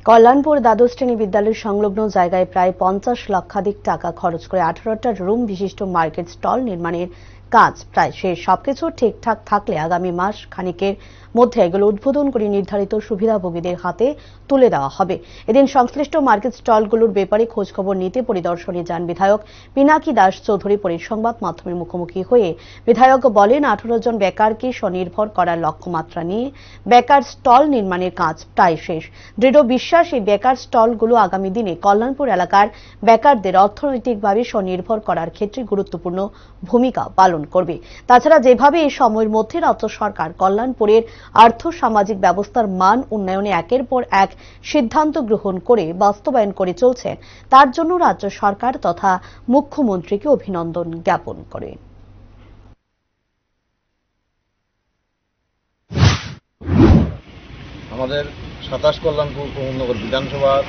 কল্যাণপুর দ্বাদশ শ্রেণী বিদ্যালয় সংলগ্ন জায়গায় প্রায় 50 লক্ষাধিক টাকা খরচ করে 18টা রুম বিশিষ্ট মার্কেট স্টল নির্মাণের কাজ প্রায় শেষ। সবকিছু ঠিকঠাক থাকলে আগামী মাস খানিকের মধ্যে এগুলো উদ্বোধন করে নির্ধারিত সুবিধাভোগীদের হাতে তুলে দেওয়া হবে। এদিন সংশ্লিষ্ট মার্কেট স্টলগুলোর ব্যাপারে খোঁজখবর নিতে পরিদর্শনে যান বিধায়ক পিনাকি দাস চৌধুরী। পরে সংবাদ মাধ্যমের মুখোমুখি হয়ে বিধায়ক বলেন, 18 জন বেকারকে স্বনির্ভর করার লক্ষ্যমাত্রা নিয়ে বেকার স্টল নির্মাণের কাজ প্রায় শেষ। দৃঢ় বিশ্বাস, এই বেকার স্টলগুলো আগামী দিনে কল্যাণপুর এলাকার বেকারদের অর্থনৈতিকভাবে স্বনির্ভর করার ক্ষেত্রে গুরুত্বপূর্ণ ভূমিকা পালন করবে। তাছাড়া যেভাবে এই সময়ের মধ্যে রাজ্য সরকার কল্যাণপুরের আর্থ সামাজিক ব্যবস্থার মান উন্নয়নে একের পর এক সিদ্ধান্ত গ্রহণ করে বাস্তবায়ন করে চলছেন, তার জন্য রাজ্য সরকার তথা মুখ্যমন্ত্রীকে অভিনন্দন জ্ঞাপন করে। আমাদের 27 কল্যাণপুর প্রমোদনগর বিধানসভার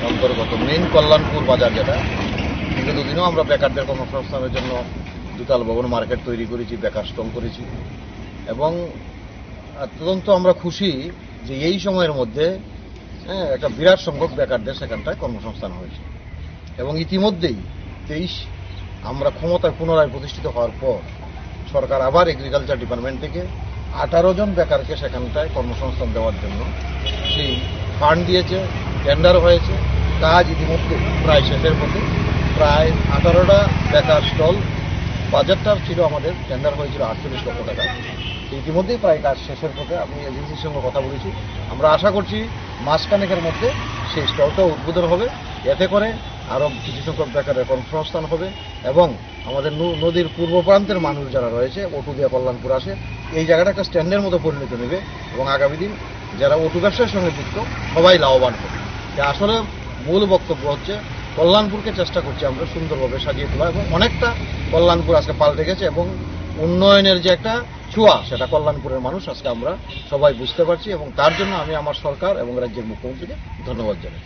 অন্তর্গত মেইন কল্যাণপুর বাজার, যেটা বিগত দিনেও আমরা বেকারদের কর্মসংস্থানের জন্য দুতাল ভবন মার্কেট তৈরি করেছি, বেকার স্টল করেছি এবং অত্যন্ত আমরা খুশি যে এই সময়ের মধ্যে একটা বিরাট সংখ্যক বেকারদের সেখানটায় কর্মসংস্থান হয়েছে এবং ইতিমধ্যেই 23 আমরা ক্ষমতায় পুনরায় প্রতিষ্ঠিত হওয়ার পর সরকার আবার এগ্রিকালচার ডিপার্টমেন্ট থেকে 18 জন বেকারকে সেখানটায় কর্মসংস্থান দেওয়ার জন্য সেই ফান্ড দিয়েছে, টেন্ডার হয়েছে, কাজ ইতিমধ্যে প্রায় শেষের পথে। প্রায় 18টা বেকার স্টল, বাজেটটা ছিল আমাদের, টেন্ডার হয়েছিল 48 লক্ষ টাকা। ইতিমধ্যেই প্রায় কাজ শেষের পথে। আমি এজেন্সির সঙ্গে কথা বলেছি, আমরা আশা করছি মাসখানেকের মধ্যে সেই স্টলটা উদ্বোধন হবে। এতে করে আরও কিছু সংখ্যক বেকারের কর্মসংস্থান হবে এবং আমাদের নদীর পূর্ব প্রান্তের মানুষ যারা রয়েছে, অটো দিয়ে কল্যাণপুর আসে, এই জায়গাটা একটা স্ট্যান্ডের মতো পরিণত নেবে এবং আগামী দিন যারা অটো ব্যবসার সঙ্গে যুক্ত সবাই লাভবান হবে। আসলে মূল বক্তব্য হচ্ছে কল্যাণপুরকে চেষ্টা করছি আমরা সুন্দরভাবে সাজিয়ে তোলা এবং অনেকটা কল্যাণপুর আজকে পাল্টে গেছে এবং উন্নয়নের যে একটা ছোঁয়া, সেটা কল্যাণপুরের মানুষ আজকে আমরা সবাই বুঝতে পারছি এবং তার জন্য আমি আমার সরকার এবং রাজ্যের মুখ্যমন্ত্রীকে ধন্যবাদ জানাই।